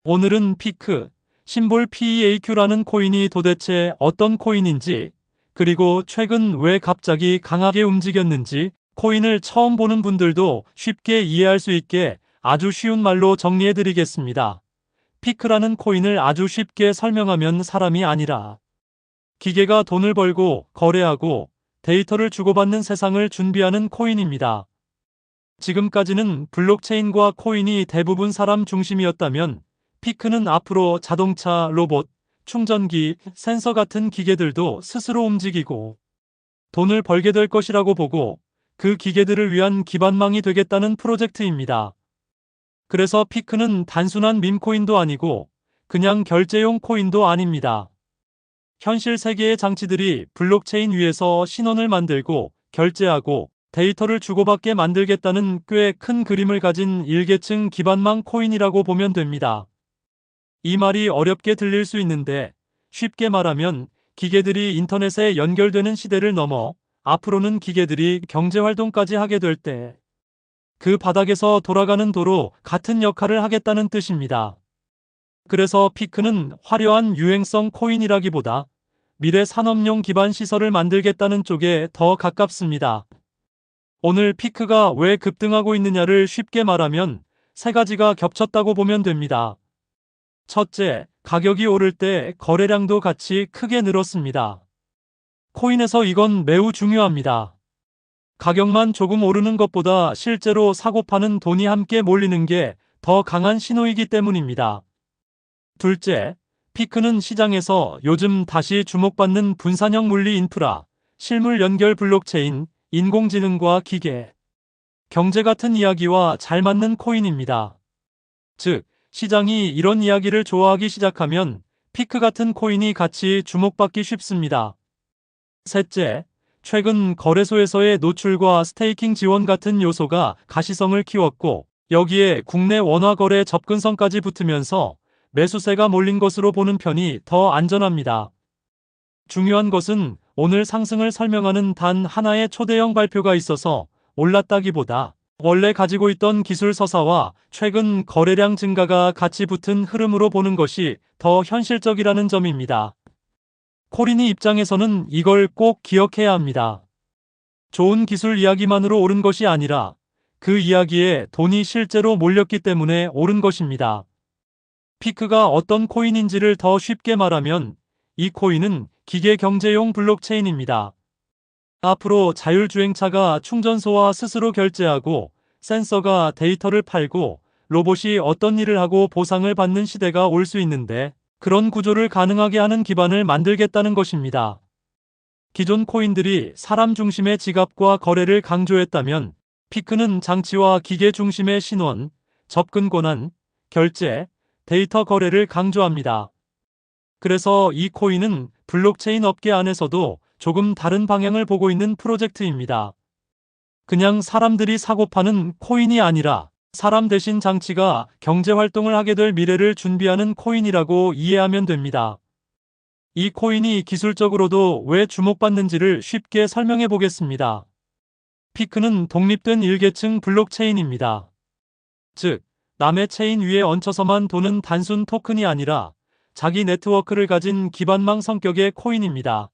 오늘은 피크, 심볼 PEAQ라는 코인이 도대체 어떤 코인인지, 그리고 최근 왜 갑자기 강하게 움직였는지, 코인을 처음 보는 분들도 쉽게 이해할 수 있게 아주 쉬운 말로 정리해드리겠습니다. 피크라는 코인을 아주 쉽게 설명하면 사람이 아니라 기계가 돈을 벌고 거래하고 데이터를 주고받는 세상을 준비하는 코인입니다. 지금까지는 블록체인과 코인이 대부분 사람 중심이었다면 피크는 앞으로 자동차, 로봇, 충전기, 센서 같은 기계들도 스스로 움직이고 돈을 벌게 될 것이라고 보고 그 기계들을 위한 기반망이 되겠다는 프로젝트입니다. 그래서 피크는 단순한 밈코인도 아니고 그냥 결제용 코인도 아닙니다. 현실 세계의 장치들이 블록체인 위에서 신원을 만들고 결제하고 데이터를 주고받게 만들겠다는 꽤 큰 그림을 가진 일계층 기반망 코인이라고 보면 됩니다. 이 말이 어렵게 들릴 수 있는데 쉽게 말하면 기계들이 인터넷에 연결되는 시대를 넘어 앞으로는 기계들이 경제활동까지 하게 될 때 그 바닥에서 돌아가는 도로 같은 역할을 하겠다는 뜻입니다. 그래서 피크는 화려한 유행성 코인이라기보다 미래 산업용 기반 시설을 만들겠다는 쪽에 더 가깝습니다. 오늘 피크가 왜 급등하고 있느냐를 쉽게 말하면 세 가지가 겹쳤다고 보면 됩니다. 첫째, 가격이 오를 때 거래량도 같이 크게 늘었습니다. 코인에서 이건 매우 중요합니다. 가격만 조금 오르는 것보다 실제로 사고 파는 돈이 함께 몰리는 게 더 강한 신호이기 때문입니다. 둘째, 피크는 시장에서 요즘 다시 주목받는 분산형 물리 인프라, 실물 연결 블록체인, 인공지능과 기계, 경제 같은 이야기와 잘 맞는 코인입니다. 즉, 시장이 이런 이야기를 좋아하기 시작하면 피크 같은 코인이 같이 주목받기 쉽습니다. 셋째, 최근 거래소에서의 노출과 스테이킹 지원 같은 요소가 가시성을 키웠고 여기에 국내 원화 거래 접근성까지 붙으면서 매수세가 몰린 것으로 보는 편이 더 안전합니다. 중요한 것은 오늘 상승을 설명하는 단 하나의 초대형 발표가 있어서 올랐다기보다 원래 가지고 있던 기술 서사와 최근 거래량 증가가 같이 붙은 흐름으로 보는 것이 더 현실적이라는 점입니다. 코린이 입장에서는 이걸 꼭 기억해야 합니다. 좋은 기술 이야기만으로 오른 것이 아니라 그 이야기에 돈이 실제로 몰렸기 때문에 오른 것입니다. 피크가 어떤 코인인지를 더 쉽게 말하면 이 코인은 기계 경제용 블록체인입니다. 앞으로 자율주행차가 충전소와 스스로 결제하고 센서가 데이터를 팔고 로봇이 어떤 일을 하고 보상을 받는 시대가 올 수 있는데 그런 구조를 가능하게 하는 기반을 만들겠다는 것입니다. 기존 코인들이 사람 중심의 지갑과 거래를 강조했다면 피크는 장치와 기계 중심의 신원, 접근 권한, 결제, 데이터 거래를 강조합니다. 그래서 이 코인은 블록체인 업계 안에서도 조금 다른 방향을 보고 있는 프로젝트입니다. 그냥 사람들이 사고 파는 코인이 아니라 사람 대신 장치가 경제 활동을 하게 될 미래를 준비하는 코인이라고 이해하면 됩니다. 이 코인이 기술적으로도 왜 주목받는지를 쉽게 설명해 보겠습니다. 피크는 독립된 일계층 블록체인입니다. 즉, 남의 체인 위에 얹혀서만 도는 단순 토큰이 아니라 자기 네트워크를 가진 기반망 성격의 코인입니다.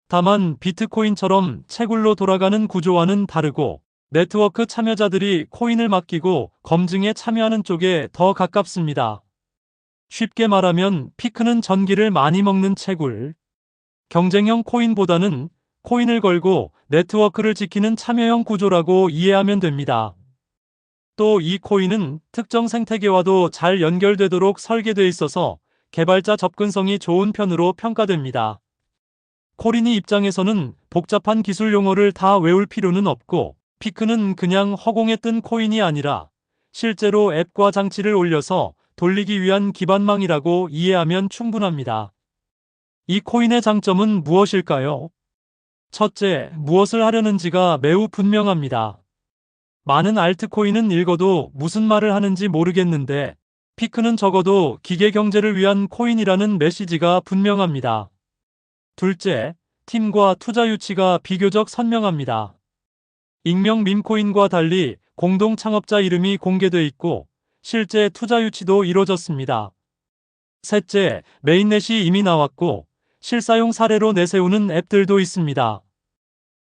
다만 비트코인처럼 채굴로 돌아가는 구조와는 다르고 네트워크 참여자들이 코인을 맡기고 검증에 참여하는 쪽에 더 가깝습니다. 쉽게 말하면 피크는 전기를 많이 먹는 채굴, 경쟁형 코인보다는 코인을 걸고 네트워크를 지키는 참여형 구조라고 이해하면 됩니다. 또 이 코인은 특정 생태계와도 잘 연결되도록 설계되어 있어서 개발자 접근성이 좋은 편으로 평가됩니다. 코린이 입장에서는 복잡한 기술 용어를 다 외울 필요는 없고 피크는 그냥 허공에 뜬 코인이 아니라 실제로 앱과 장치를 올려서 돌리기 위한 기반망이라고 이해하면 충분합니다. 이 코인의 장점은 무엇일까요? 첫째, 무엇을 하려는지가 매우 분명합니다. 많은 알트코인은 읽어도 무슨 말을 하는지 모르겠는데 피크는 적어도 기계 경제를 위한 코인이라는 메시지가 분명합니다. 둘째, 팀과 투자 유치가 비교적 선명합니다. 익명 밈코인과 달리 공동 창업자 이름이 공개돼 있고 실제 투자 유치도 이뤄졌습니다. 셋째, 메인넷이 이미 나왔고 실사용 사례로 내세우는 앱들도 있습니다.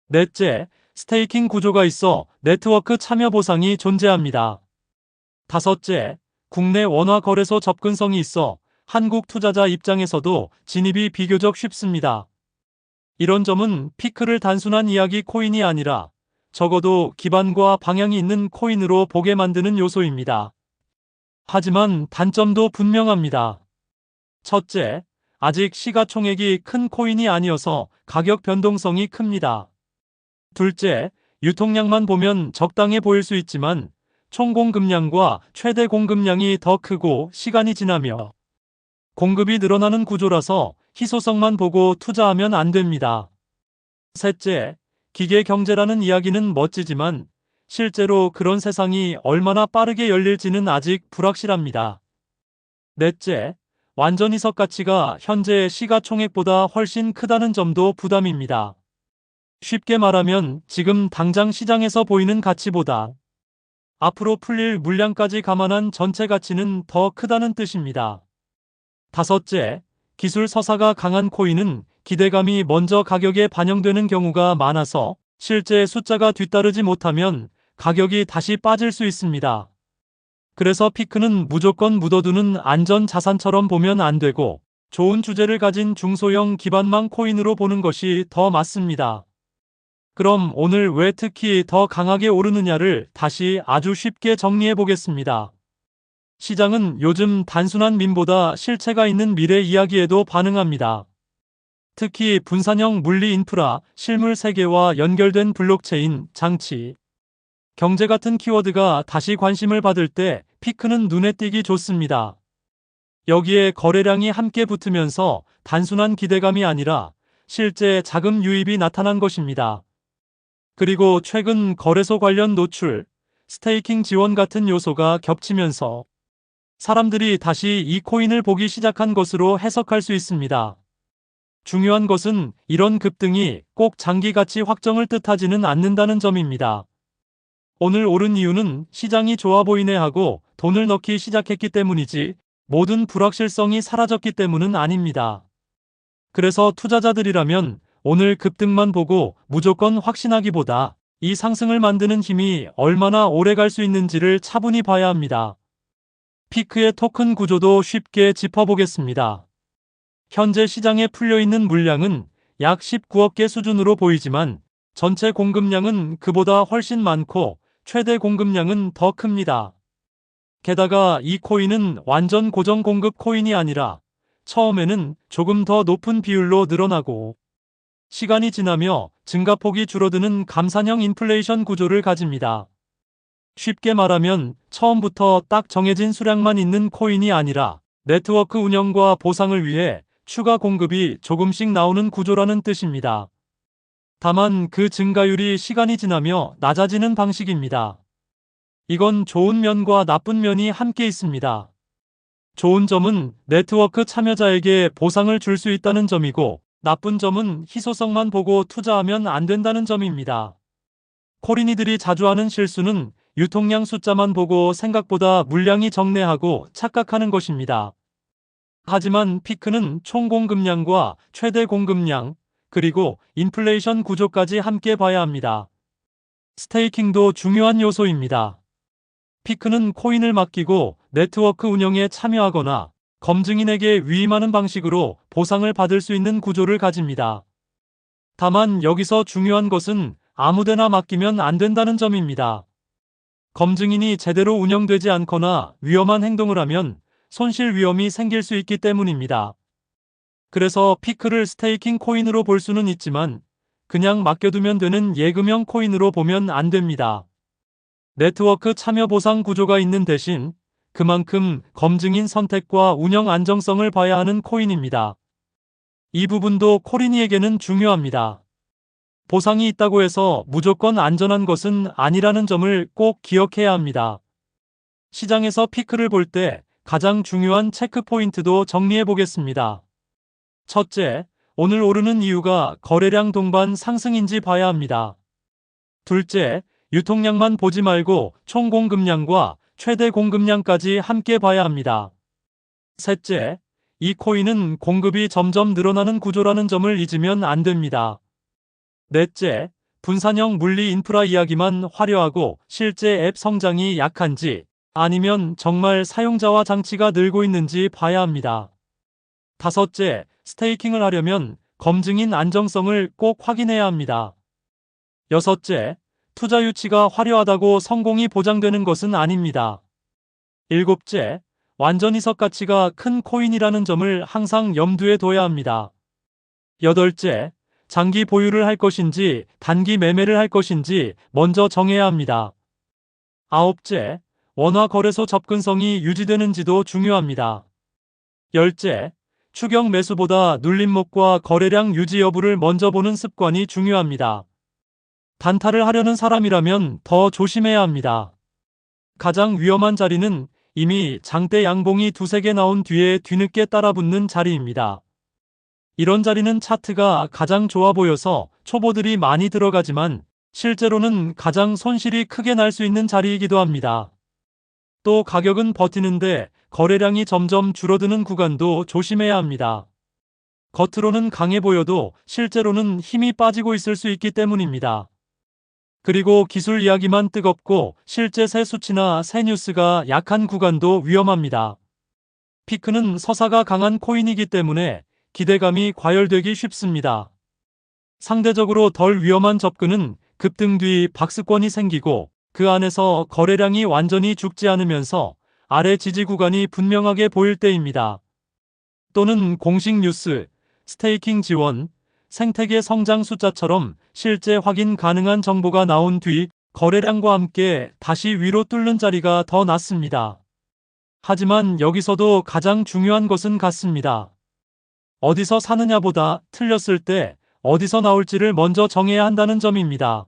넷째, 스테이킹 구조가 있어 네트워크 참여 보상이 존재합니다. 다섯째, 국내 원화 거래소 접근성이 있어 한국 투자자 입장에서도 진입이 비교적 쉽습니다. 이런 점은 피크를 단순한 이야기 코인이 아니라 적어도 기반과 방향이 있는 코인으로 보게 만드는 요소입니다. 하지만 단점도 분명합니다. 첫째, 아직 시가총액이 큰 코인이 아니어서 가격 변동성이 큽니다. 둘째, 유통량만 보면 적당해 보일 수 있지만 총 공급량과 최대 공급량이 더 크고 시간이 지나며 공급이 늘어나는 구조라서 희소성만 보고 투자하면 안 됩니다. 셋째, 기계 경제라는 이야기는 멋지지만 실제로 그런 세상이 얼마나 빠르게 열릴지는 아직 불확실합니다. 넷째, 완전 희석 가치가 현재 시가총액보다 훨씬 크다는 점도 부담입니다. 쉽게 말하면 지금 당장 시장에서 보이는 가치보다 앞으로 풀릴 물량까지 감안한 전체 가치는 더 크다는 뜻입니다. 다섯째, 기술 서사가 강한 코인은 기대감이 먼저 가격에 반영되는 경우가 많아서 실제 숫자가 뒤따르지 못하면 가격이 다시 빠질 수 있습니다. 그래서 피크는 무조건 묻어두는 안전 자산처럼 보면 안 되고 좋은 주제를 가진 중소형 기반망 코인으로 보는 것이 더 맞습니다. 그럼 오늘 왜 특히 더 강하게 오르느냐를 다시 아주 쉽게 정리해 보겠습니다. 시장은 요즘 단순한 밈보다 실체가 있는 미래 이야기에도 반응합니다. 특히 분산형 물리 인프라, 실물 세계와 연결된 블록체인, 장치, 경제 같은 키워드가 다시 관심을 받을 때 피크는 눈에 띄기 좋습니다. 여기에 거래량이 함께 붙으면서 단순한 기대감이 아니라 실제 자금 유입이 나타난 것입니다. 그리고 최근 거래소 관련 노출, 스테이킹 지원 같은 요소가 겹치면서 사람들이 다시 이 코인을 보기 시작한 것으로 해석할 수 있습니다. 중요한 것은 이런 급등이 꼭 장기 가치 확정을 뜻하지는 않는다는 점입니다. 오늘 오른 이유는 시장이 좋아 보이네 하고 돈을 넣기 시작했기 때문이지 모든 불확실성이 사라졌기 때문은 아닙니다. 그래서 투자자들이라면 오늘 급등만 보고 무조건 확신하기보다 이 상승을 만드는 힘이 얼마나 오래 갈 수 있는지를 차분히 봐야 합니다. 피크의 토큰 구조도 쉽게 짚어보겠습니다. 현재 시장에 풀려있는 물량은 약 19억 개 수준으로 보이지만 전체 공급량은 그보다 훨씬 많고 최대 공급량은 더 큽니다. 게다가 이 코인은 완전 고정 공급 코인이 아니라 처음에는 조금 더 높은 비율로 늘어나고 시간이 지나며 증가폭이 줄어드는 감산형 인플레이션 구조를 가집니다. 쉽게 말하면 처음부터 딱 정해진 수량만 있는 코인이 아니라 네트워크 운영과 보상을 위해 추가 공급이 조금씩 나오는 구조라는 뜻입니다. 다만 그 증가율이 시간이 지나며 낮아지는 방식입니다. 이건 좋은 면과 나쁜 면이 함께 있습니다. 좋은 점은 네트워크 참여자에게 보상을 줄 수 있다는 점이고 나쁜 점은 희소성만 보고 투자하면 안 된다는 점입니다. 코린이들이 자주 하는 실수는 유통량 숫자만 보고 생각보다 물량이 적네 하고 착각하는 것입니다. 하지만 피크는 총 공급량과 최대 공급량, 그리고 인플레이션 구조까지 함께 봐야 합니다. 스테이킹도 중요한 요소입니다. 피크는 코인을 맡기고 네트워크 운영에 참여하거나 검증인에게 위임하는 방식으로 보상을 받을 수 있는 구조를 가집니다. 다만 여기서 중요한 것은 아무데나 맡기면 안 된다는 점입니다. 검증인이 제대로 운영되지 않거나 위험한 행동을 하면 손실 위험이 생길 수 있기 때문입니다. 그래서 피크를 스테이킹 코인으로 볼 수는 있지만 그냥 맡겨두면 되는 예금형 코인으로 보면 안 됩니다. 네트워크 참여 보상 구조가 있는 대신 그만큼 검증인 선택과 운영 안정성을 봐야 하는 코인입니다. 이 부분도 코린이에게는 중요합니다. 보상이 있다고 해서 무조건 안전한 것은 아니라는 점을 꼭 기억해야 합니다. 시장에서 피크를 볼 때 가장 중요한 체크 포인트도 정리해 보겠습니다. 첫째, 오늘 오르는 이유가 거래량 동반 상승인지 봐야 합니다. 둘째, 유통량만 보지 말고 총 공급량과 최대 공급량까지 함께 봐야 합니다. 셋째, 이 코인은 공급이 점점 늘어나는 구조라는 점을 잊으면 안 됩니다. 넷째, 분산형 물리 인프라 이야기만 화려하고 실제 앱 성장이 약한지 아니면 정말 사용자와 장치가 늘고 있는지 봐야 합니다. 다섯째, 스테이킹을 하려면 검증인 안정성을 꼭 확인해야 합니다. 여섯째, 투자 유치가 화려하다고 성공이 보장되는 것은 아닙니다. 일곱째, 완전 이석 가치가 큰 코인이라는 점을 항상 염두에 둬야 합니다. 여덟째, 장기 보유를 할 것인지 단기 매매를 할 것인지 먼저 정해야 합니다. 아홉째, 원화 거래소 접근성이 유지되는지도 중요합니다. 열째, 추격 매수보다 눌림목과 거래량 유지 여부를 먼저 보는 습관이 중요합니다. 단타를 하려는 사람이라면 더 조심해야 합니다. 가장 위험한 자리는 이미 장대 양봉이 두세 개 나온 뒤에 뒤늦게 따라붙는 자리입니다. 이런 자리는 차트가 가장 좋아 보여서 초보들이 많이 들어가지만 실제로는 가장 손실이 크게 날 수 있는 자리이기도 합니다. 또 가격은 버티는데 거래량이 점점 줄어드는 구간도 조심해야 합니다. 겉으로는 강해 보여도 실제로는 힘이 빠지고 있을 수 있기 때문입니다. 그리고 기술 이야기만 뜨겁고 실제 새 수치나 새 뉴스가 약한 구간도 위험합니다. 피크는 서사가 강한 코인이기 때문에 기대감이 과열되기 쉽습니다. 상대적으로 덜 위험한 접근은 급등 뒤 박스권이 생기고 그 안에서 거래량이 완전히 죽지 않으면서 아래 지지 구간이 분명하게 보일 때입니다. 또는 공식 뉴스, 스테이킹 지원, 생태계 성장 숫자처럼 실제 확인 가능한 정보가 나온 뒤 거래량과 함께 다시 위로 뚫는 자리가 더 낫습니다. 하지만 여기서도 가장 중요한 것은 같습니다. 어디서 사느냐보다 틀렸을 때 어디서 나올지를 먼저 정해야 한다는 점입니다.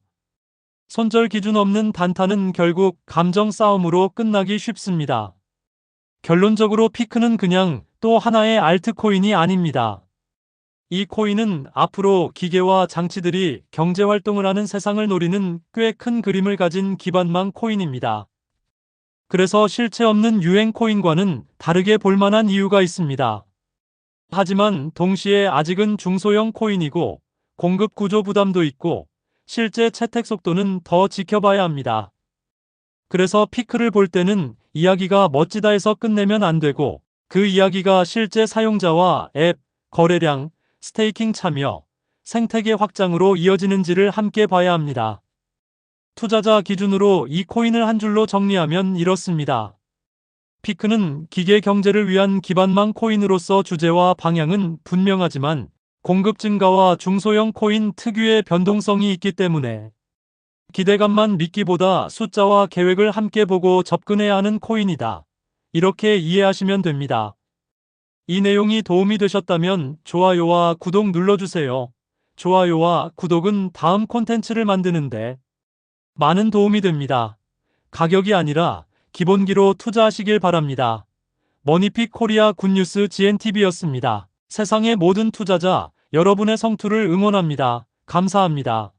손절 기준 없는 단타는 결국 감정 싸움으로 끝나기 쉽습니다. 결론적으로 피크는 그냥 또 하나의 알트코인이 아닙니다. 이 코인은 앞으로 기계와 장치들이 경제 활동을 하는 세상을 노리는 꽤 큰 그림을 가진 기반망 코인입니다. 그래서 실체 없는 유행 코인과는 다르게 볼 만한 이유가 있습니다. 하지만 동시에 아직은 중소형 코인이고 공급 구조 부담도 있고 실제 채택 속도는 더 지켜봐야 합니다. 그래서 피크를 볼 때는 이야기가 멋지다 해서 끝내면 안 되고 그 이야기가 실제 사용자와 앱, 거래량, 스테이킹 참여, 생태계 확장으로 이어지는지를 함께 봐야 합니다. 투자자 기준으로 이 코인을 한 줄로 정리하면 이렇습니다. 피크는 기계 경제를 위한 기반망 코인으로서 주제와 방향은 분명하지만 공급 증가와 중소형 코인 특유의 변동성이 있기 때문에 기대감만 믿기보다 숫자와 계획을 함께 보고 접근해야 하는 코인이다. 이렇게 이해하시면 됩니다. 이 내용이 도움이 되셨다면 좋아요와 구독 눌러주세요. 좋아요와 구독은 다음 콘텐츠를 만드는데 많은 도움이 됩니다. 가격이 아니라 기본기로 투자하시길 바랍니다. 머니픽 코리아 굿뉴스 GNTV였습니다. 세상의 모든 투자자, 여러분의 성투를 응원합니다. 감사합니다.